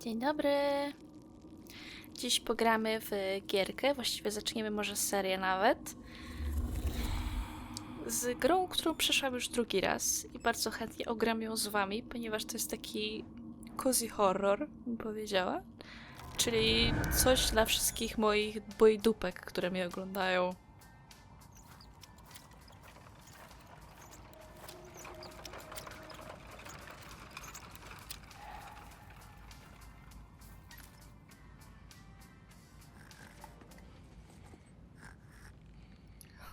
Dzień dobry. Dziś pogramy w gierkę, właściwie zaczniemy może serię nawet. Z grą, którą przeszłam już drugi raz i bardzo chętnie ogram ją z wami, ponieważ to jest taki cozy horror, bym powiedziała. Czyli coś dla wszystkich moich bojdupek, które mnie oglądają.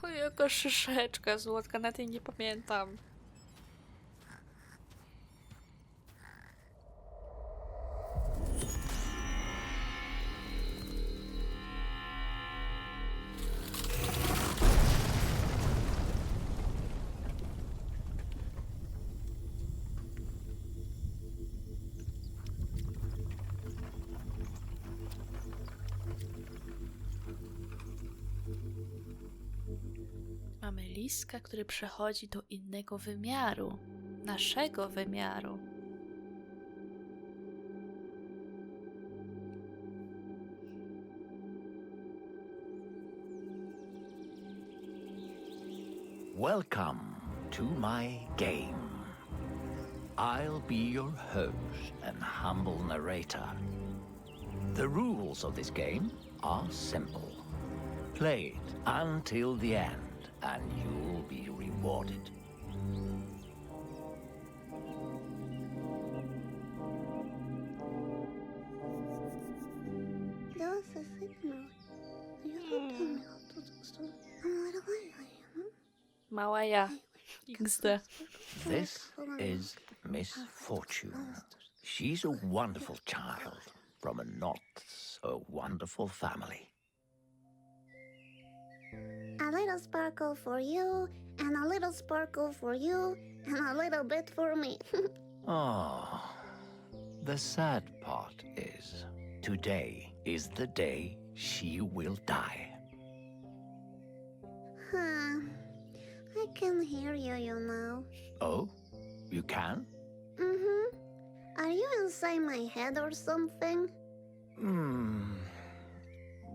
O, jaka szyszeczka złotka, na tej nie pamiętam. Mamy liska, który przechodzi do innego wymiaru. Naszego wymiaru. Welcome to my game. I'll be your host and humble narrator. The rules of this game are simple. Play it until the end, and you'll be rewarded. There was a signal. You don't tell me how to do so. I'm a little late. Mała ja. XD. This is Miss Fortune. She's a wonderful child from a not so wonderful family. A little sparkle for you, and a little sparkle for you, and a little bit for me. Oh, the sad part is, today is the day she will die. Huh. I can hear you, you know. Oh, you can? Mm-hmm. Are you inside my head or something?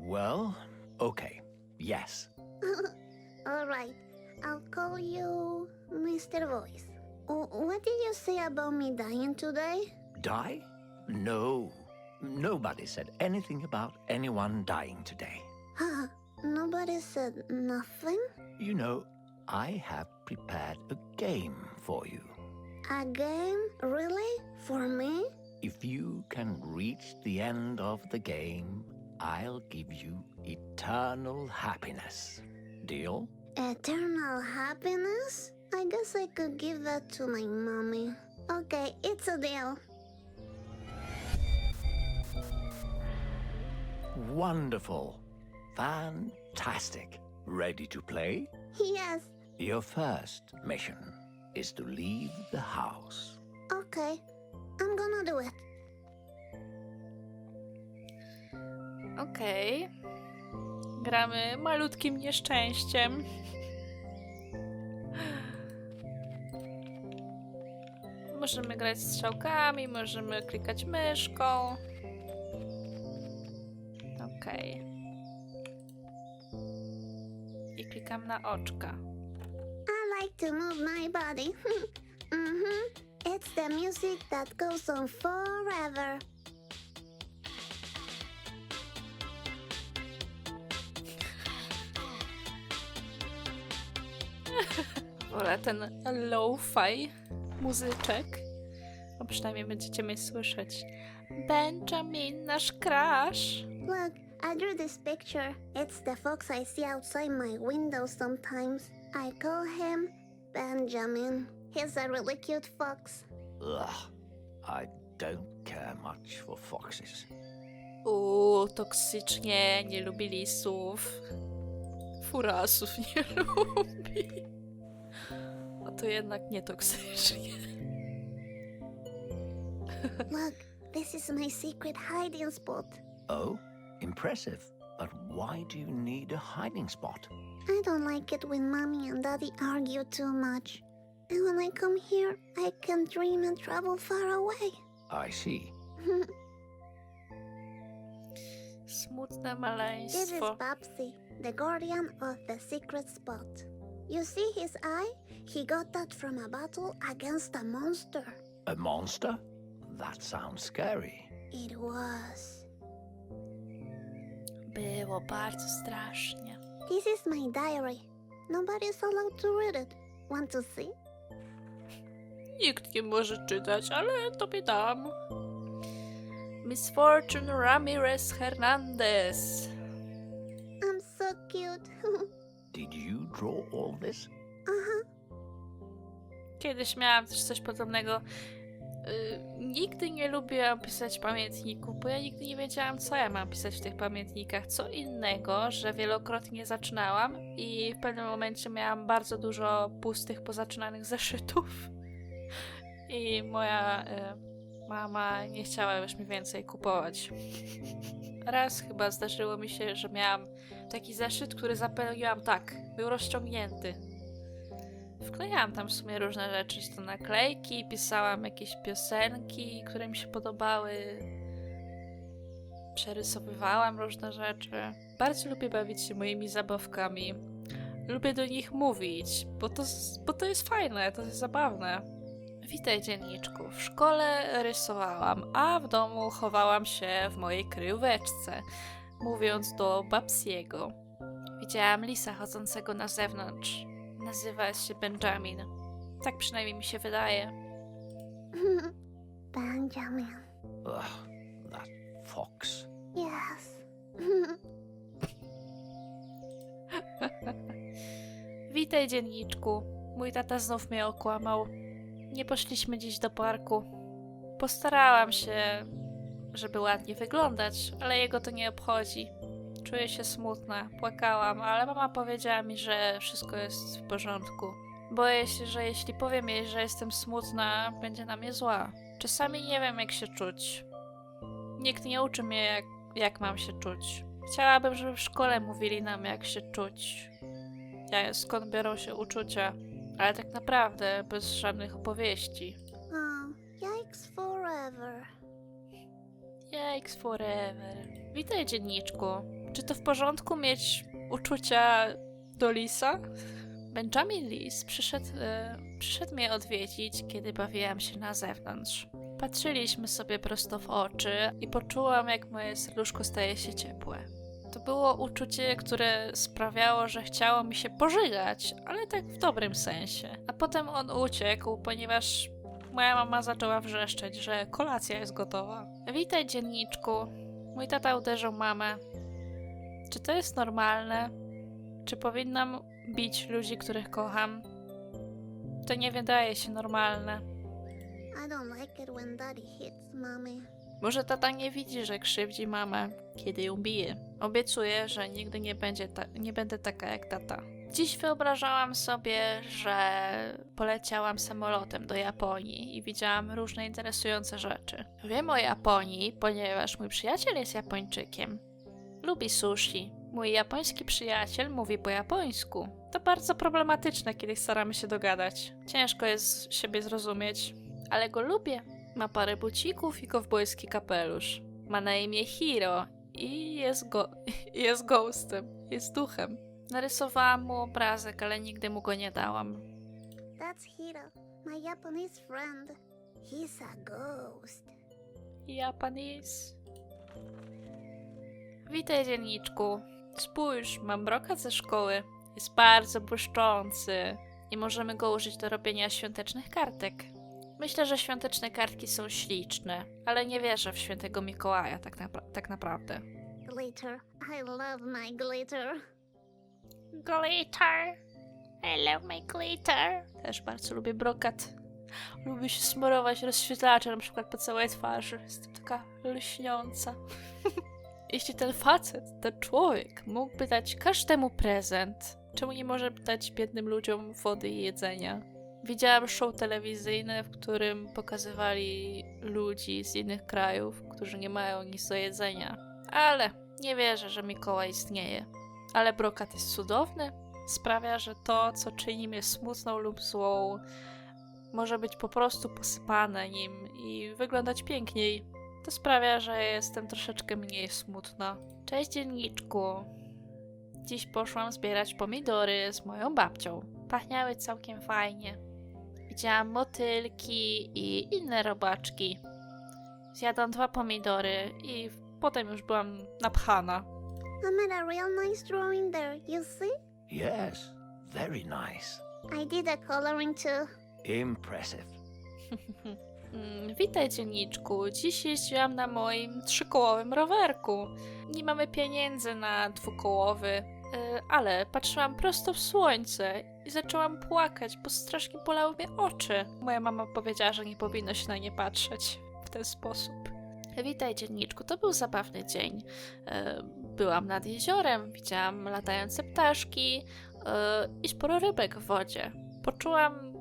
Well, okay, yes. All right. I'll call you Mr. Voice. What did you say about me dying today? Die? No. Nobody said anything about anyone dying today. Huh. Nobody said nothing? You know, I have prepared a game for you. A game? Really? For me? If you can reach the end of the game, I'll give you eternal happiness. Deal? Eternal happiness? I guess I could give that to my mommy. Okay, it's a deal. Wonderful. Fantastic. Ready to play? Yes, Your first mission is to leave the house. okay. I'm gonna do it. Okej. Gramy malutkim nieszczęściem. Możemy grać strzałkami, możemy klikać myszką. Okej. I klikam na oczka. I like to move my body. Mm-hmm. It's the music that goes on forever. Wolę ten lo-fi muzyczek. A przynajmniej będziecie mnie słyszeć. Benjamin, nasz crush. Look, I drew this picture. It's the fox I see outside my window sometimes. I call him Benjamin. He's a really cute fox. Ugh, I don't care much for foxes. Toksycznie, nie lubi lisów. Furasów nie lubi. A to jednak nie toksycznie. Look, this is my secret hiding spot. Oh, impressive. But why do you need a hiding spot? I don't like it when mommy and daddy argue too much. And when I come here, I can dream and travel far away. I see. Smutne This is maleństwo. Babsy, the guardian of the secret spot. You see his eye? He got that from a battle against a monster. A monster? That sounds scary. It was. Było bardzo strasznie. This is my diary. Nobody's allowed to read it. Want to see? Nikt nie może czytać, ale tobie dam. Miss Fortune Ramirez Hernandez. I'm so cute. Did you draw all this? Uh-huh. Kiedyś miałam też coś podobnego. Nigdy nie lubiłam pisać pamiętników, bo ja nigdy nie wiedziałam, co ja mam pisać w tych pamiętnikach. Co innego, że wielokrotnie zaczynałam i w pewnym momencie miałam bardzo dużo pustych, pozaczynanych zeszytów. I moja mama nie chciała już mi więcej kupować. Raz chyba zdarzyło mi się, że miałam taki zeszyt, który zapełniłam tak, był rozciągnięty. Wklejałam tam w sumie różne rzeczy, czy to naklejki, pisałam jakieś piosenki, które mi się podobały. Przerysowywałam różne rzeczy. Bardzo lubię bawić się moimi zabawkami. Lubię do nich mówić, bo to jest fajne, to jest zabawne. Witaj, dzienniczku. W szkole rysowałam, a w domu chowałam się w mojej kryjóweczce, mówiąc do Babsiego. Widziałam lisa chodzącego na zewnątrz. Nazywa się Benjamin. Tak przynajmniej mi się wydaje. Benjamin. Ugh, that fox. Yes. Witaj, dzienniczku. Mój tata znów mnie okłamał. Nie poszliśmy dziś do parku. Postarałam się, żeby ładnie wyglądać, ale jego to nie obchodzi. Czuję się smutna, płakałam, ale mama powiedziała mi, że wszystko jest w porządku. Boję się, że jeśli powiem jej, że jestem smutna, będzie na mnie zła. Czasami nie wiem, jak się czuć. Nikt nie uczy mnie, jak mam się czuć. Chciałabym, żeby w szkole mówili nam, jak się czuć. Skąd biorą się uczucia, ale tak naprawdę bez żadnych opowieści. Yikes forever. Yikes forever. Witaj, dzienniczku. Czy to w porządku mieć uczucia do lisa? Benjamin Lis przyszedł mnie odwiedzić, kiedy bawiłam się na zewnątrz. Patrzyliśmy sobie prosto w oczy i poczułam, jak moje serduszko staje się ciepłe. To było uczucie, które sprawiało, że chciało mi się pożygać, ale tak w dobrym sensie. A potem on uciekł, ponieważ moja mama zaczęła wrzeszczeć, że kolacja jest gotowa. Witaj, dzienniczku. Mój tata uderzył mamę. Czy to jest normalne? Czy powinnam bić ludzi, których kocham? To nie wydaje się normalne. I don't like it when daddy hits mommy. Może tata nie widzi, że krzywdzi mamę, kiedy ją bije. Obiecuję, że nigdy nie będę taka jak tata. Dziś wyobrażałam sobie, że poleciałam samolotem do Japonii i widziałam różne interesujące rzeczy. Wiem o Japonii, ponieważ mój przyjaciel jest Japończykiem. Lubi sushi. Mój japoński przyjaciel mówi po japońsku. To bardzo problematyczne, kiedy staramy się dogadać. Ciężko jest siebie zrozumieć, ale go lubię. Ma parę bucików i kowbojski kapelusz. Ma na imię Hiro i jest ghostem, jest duchem. Narysowałam mu obrazek, ale nigdy mu go nie dałam. That's Hiro, my Japanese friend. He's a ghost. Japanese. Witaj, dzienniczku. Spójrz, mam brokat ze szkoły. Jest bardzo błyszczący i możemy go użyć do robienia świątecznych kartek. Myślę, że świąteczne kartki są śliczne, ale nie wierzę w świętego Mikołaja tak naprawdę. Glitter. I love my glitter. Glitter. I love my glitter. Też bardzo lubię brokat. Lubię się smarować rozświetlaczem, na przykład po całej twarzy. Jestem taka lśniąca. Jeśli ten facet, ten człowiek mógłby dać każdemu prezent, czemu nie może dać biednym ludziom wody i jedzenia? Widziałam show telewizyjne, w którym pokazywali ludzi z innych krajów, którzy nie mają nic do jedzenia. Ale nie wierzę, że Mikołaj istnieje. Ale brokat jest cudowny. Sprawia, że to, co czyni mnie smutną lub złą, może być po prostu posypane nim i wyglądać piękniej. To sprawia, że jestem troszeczkę mniej smutna. Cześć dzienniczku. Dziś poszłam zbierać pomidory z moją babcią. Pachniały całkiem fajnie. Widziałam motylki i inne robaczki. Zjadłam 2 pomidory i potem już byłam napchana. I made a real nice drawing there, you see? Yes, very nice. I did the coloring too. Impressive. Witaj dzienniczku. Dziś jeździłam na moim 3-kołowym rowerku. Nie mamy pieniędzy na 2-kołowy, ale patrzyłam prosto w słońce i zaczęłam płakać, bo strasznie bolały mnie oczy. Moja mama powiedziała, że nie powinno się na nie patrzeć w ten sposób. Witaj dzienniczku, to był zabawny dzień. Byłam nad jeziorem, widziałam latające ptaszki i sporo rybek w wodzie. Poczułam,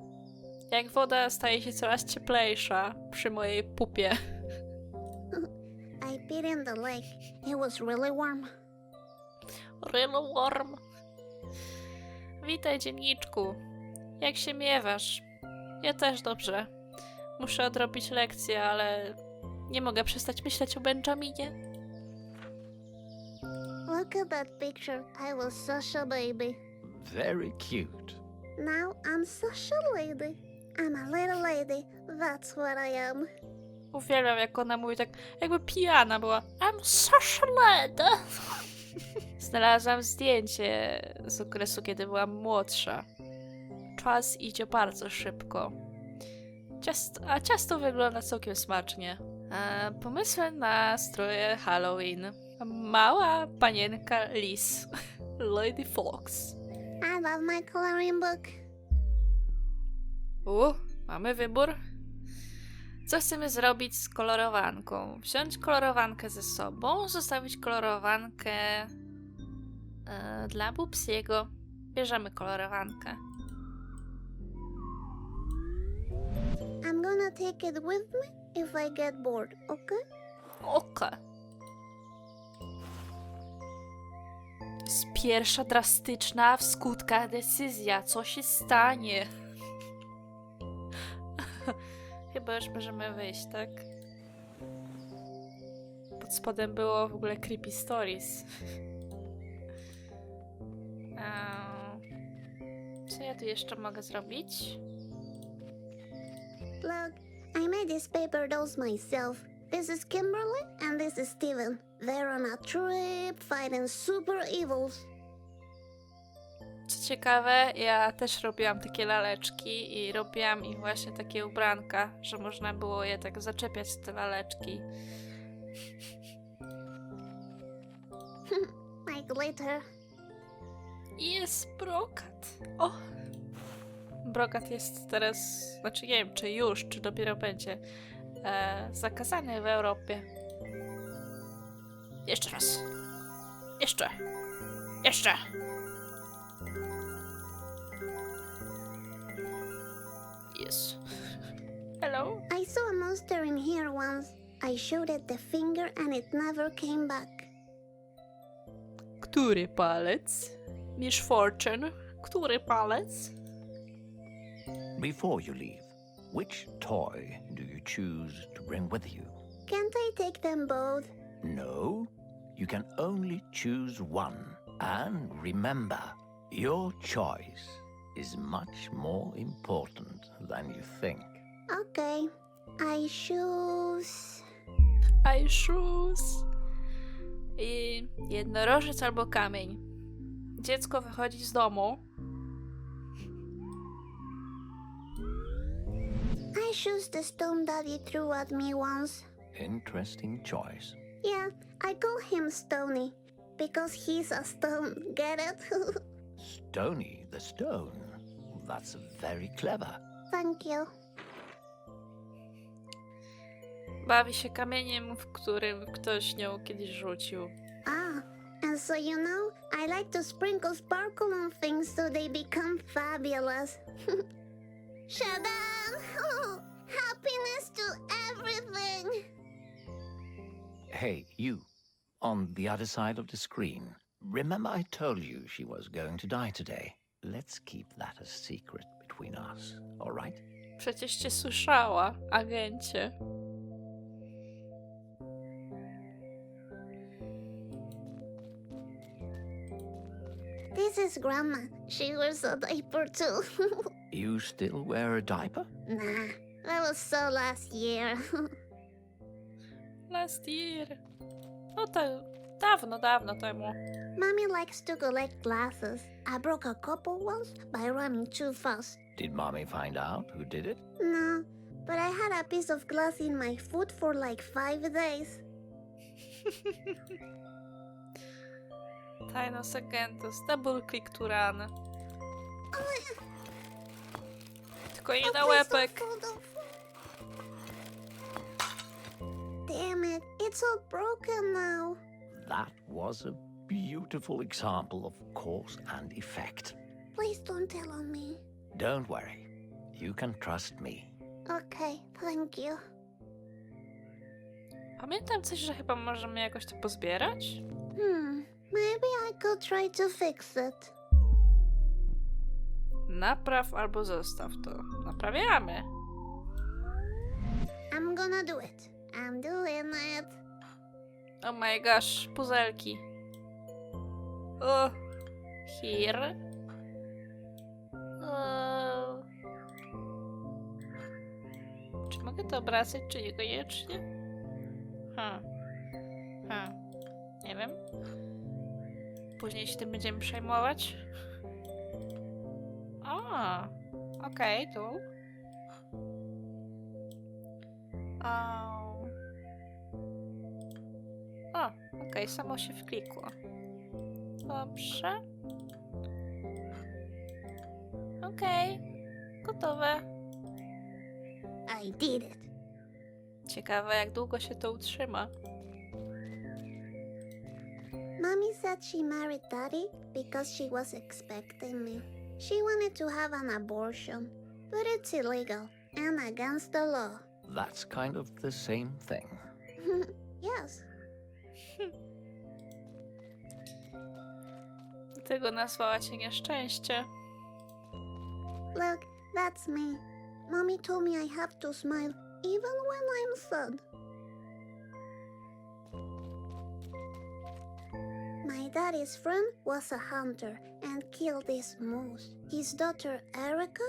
jak woda staje się coraz cieplejsza przy mojej pupie. I peed in the lake. It was really warm. Real warm. Witaj dzienniczku. Jak się miewasz? Ja też dobrze. Muszę odrobić lekcję, ale nie mogę przestać myśleć o Benjaminie. Look at that picture. I was such a baby. Very cute. Now I'm such a lady. I'm a little lady. That's what I am. Uwielbiam, jak ona mówi tak, jakby pijana była. I'm such a lady. Znalazłam zdjęcie z okresu, kiedy byłam młodsza. Czas idzie bardzo szybko. A ciasto wygląda całkiem smacznie. Pomysły na stroje Halloween. Mała panienka Liz. Lady Fox. I love my coloring book. Mamy wybór. Co chcemy zrobić z kolorowanką? Wziąć kolorowankę ze sobą, zostawić kolorowankę dla Bubsiego. Bierzemy kolorowankę. I'm gonna take it with me if I get bored, okay? Okej. To jest pierwsza drastyczna w skutkach decyzja. Co się stanie? Chyba już możemy wyjść, tak? Pod spodem było w ogóle creepy stories. Co ja tu jeszcze mogę zrobić? Look, I made these paper dolls myself. This is Kimberly and this is Steven. They're on a trip fighting super evils. Co ciekawe, ja też robiłam takie laleczki i robiłam im właśnie takie ubranka, że można było je tak zaczepiać te laleczki. My glitter. I jest brokat. O! Brokat jest teraz, znaczy nie wiem czy już, czy dopiero będzie zakazany w Europie. Jeszcze raz. Jeszcze. Jeszcze. Yes. Hello? I saw a monster in here once. I showed it the finger and it never came back. Który palec? Miss Fortune? Który palec? Before you leave, which toy do you choose to bring with you? Can't I take them both? No, you can only choose one. And remember, your choice is much more important than you think. Okay, I choose... I choose. I jednorożec albo kamień. Dziecko wychodzi z domu. I choose the stone Daddy threw at me once. Interesting choice. Yeah, I call him Stony. Because he's a stone, get it? Stony the stone. That's very clever. Thank you. Bawi się kamieniem, w którym ktoś nią kiedyś rzucił. Ah, and so you know, I like to sprinkle sparkle on things so they become fabulous. Shadam! Oh, happiness to everything! Hey, you, on the other side of the screen. Remember I told you she was going to die today? Let's keep that a secret between us, all right? Przecież cię słyszała, agencie. This is Grandma. She wears a diaper too. You still wear a diaper? Nah, that was so last year. Last year. No to dawno temu. Mommy likes to collect glasses. I broke a couple once by running too fast. Did Mommy find out who did it? No, but I had a piece of glass in my foot for like 5 days. Tajnos Agentus, double click to run. Tylko nie na łebek. Damn it, it's all broken now. That was a beautiful example of cause and effect. Please don't tell on me. Don't worry. You can trust me. Okay, thank you. Pamiętam coś, że chyba możemy jakoś to pozbierać? Maybe I could try to fix it. Napraw albo zostaw to. Naprawiamy. I'm gonna do it. I'm doing it. Oh my gosh, puzelki. O, here. O. Czy mogę to obracać, czy niekoniecznie? Nie wiem. Później się tym będziemy przejmować. A, okej, tu. O, okej, samo się wklikło. Dobrze. Okej, gotowe. I did it. Ciekawe, jak długo się to utrzyma. Mommy said she married Daddy because she was expecting me. She wanted to have an abortion, but it's illegal and against the law. That's kind of the same thing. Yes. Dlatego nazwała cię nieszczęście. Look, that's me. Mommy told me I have to smile even when I'm sad. My daddy's friend was a hunter and killed this moose. His daughter Erica,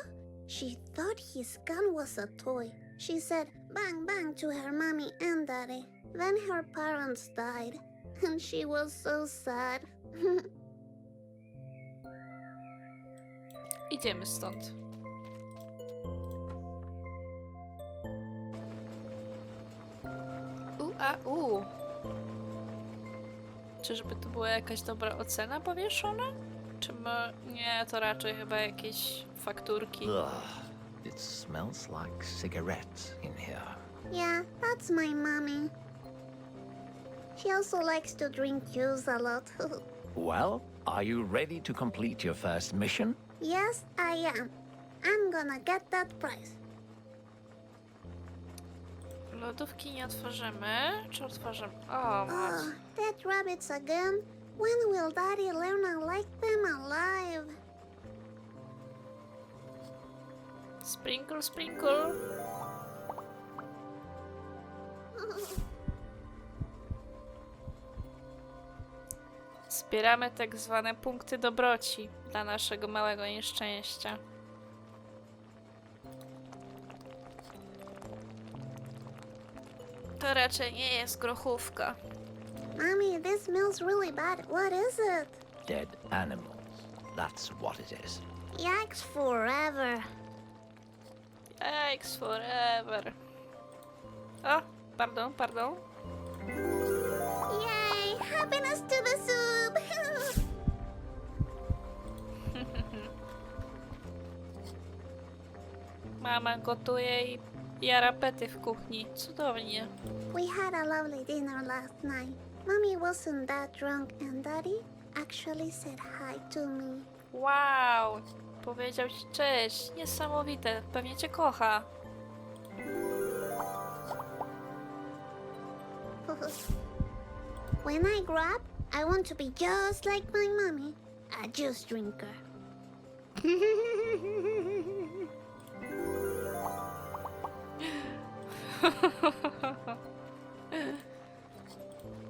she thought his gun was a toy. She said bang bang to her mommy and daddy. Then her parents died, and she was so sad. Idziemy stąd. Czyżby to była jakaś dobra ocena powieszona? Czy nie, to raczej chyba jakieś fakturki. Ugh, it smells like cigarettes in here. Yeah, that's my mommy. She also likes to drink juice a lot. Well, are you ready to complete your first mission? Yes, I am. I'm gonna get that prize. Lodówki nie otworzymy. Czy otworzymy? O, Oh, mat. dead rabbits again? When will Daddy learn I like them alive? Sprinkle, sprinkle. Zbieramy tak zwane punkty dobroci dla naszego małego nieszczęścia. To raczej nie jest grochówka. Mommy, this smells really bad. What is it? Dead animals. That's what it is. Yikes forever. Yikes forever. O, pardon. Yay! Happiness to the soup! Mama gotuje i jara pety w kuchni. Cudownie. We had a lovely dinner last night. Mommy wasn't that drunk and Daddy actually said hi to me. Wow! Powiedział ci cześć. Niesamowite. Pewnie cię kocha. When I grow up, I want to be just like my mommy, a juice drinker.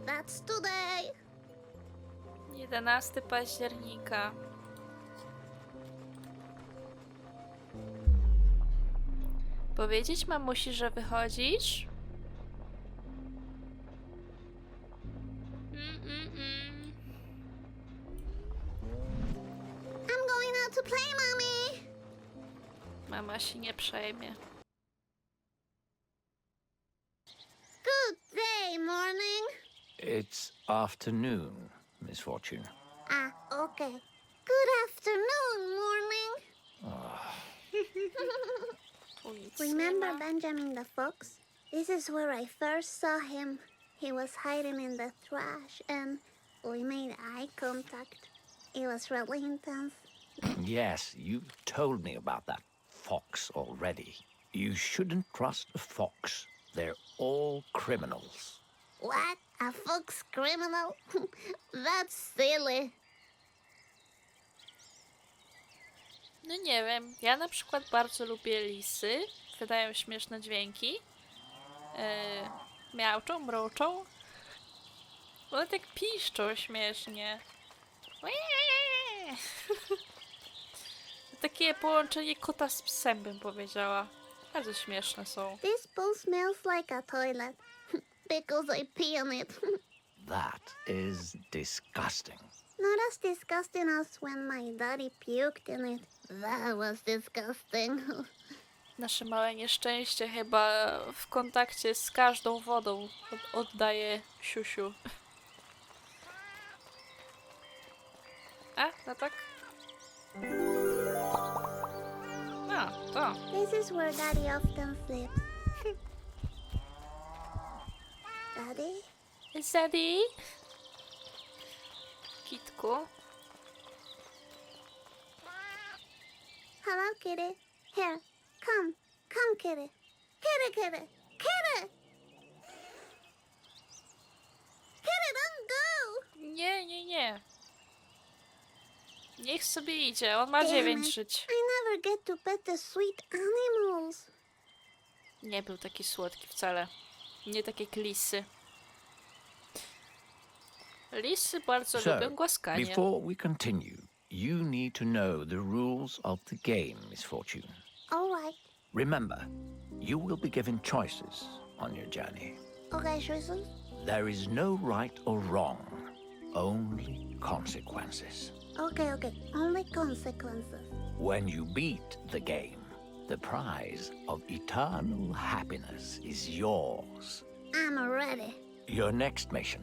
That's today. 11 października. Powiedzieć mamusi, że wychodzisz? I'm going out to play, mommy. Mama się nie przejmie. Good day, morning. It's afternoon, Miss Fortune. Ah, okay. Good afternoon, morning. Tu nic nie Remember ma. Benjamin the Fox? This is where I first saw him. He was hiding in the trash and we made eye contact. It was really intense. Yes, you've told me about that fox already. You shouldn't trust a fox. They're all criminals. What? A fox criminal? That's silly. No nie wiem, ja na przykład bardzo lubię lisy. Wydają śmieszne dźwięki. Miauczą, mruczą. One tak piszczą śmiesznie. Uee! Takie połączenie kota z psem, bym powiedziała. Bardzo śmieszne są. This pool smells like a toilet because I pee on it. That is disgusting. Not as disgusting as when my daddy puked in it. That was disgusting. Nasze małe nieszczęście chyba w kontakcie z każdą wodą oddaje siusiu. A, no tak. A, to. This is where daddy often sleeps. Daddy? Zadie? Kitku? Hello, kitty. Here, come. Come, kitty. Kitty, kitty. Kitty! Kitty, don't go! Nie, nie, nie. Niech sobie idzie, on ma Damn 9 it. żyć. I never get to pet the sweet animals. Nie był taki słodki wcale. Nie tak jak lisy. Lisy bardzo lubią głaskanie. before we continue, you need to know the rules of the game, Miss Fortune. All right. Remember, you will be given choices on your journey. Okay, choices? There is no right or wrong, only consequences. Okay, okay. Only consequences. When you beat the game, the prize of eternal happiness is yours. I'm ready. Your next mission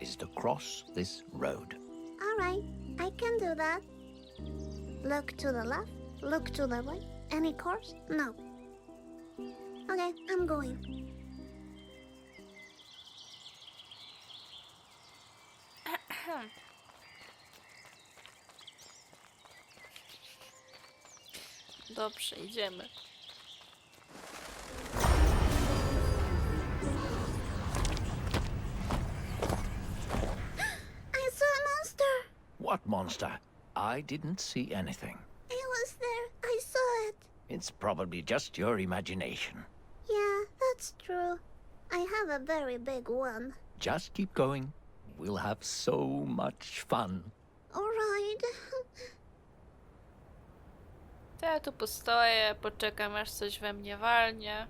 is to cross this road. All right, I can do that. Look to the left, look to the right. Any course? No. Okay, I'm going. Dobrze, idziemy. I saw a monster. What monster? I didn't see anything. It was there. I saw it. It's probably just your imagination. Yeah, that's true. I have a very big one. Just keep going. We'll have so much fun. All right. To ja tu postoję, poczekam aż coś we mnie walnie.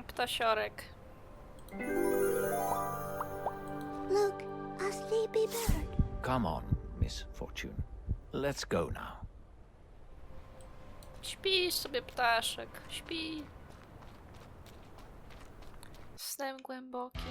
Ptasiorek. Look, a sleepy bird. Come on, Miss Fortune. Let's go now. Śpi sobie ptaszek, śpi. Snem głębokim.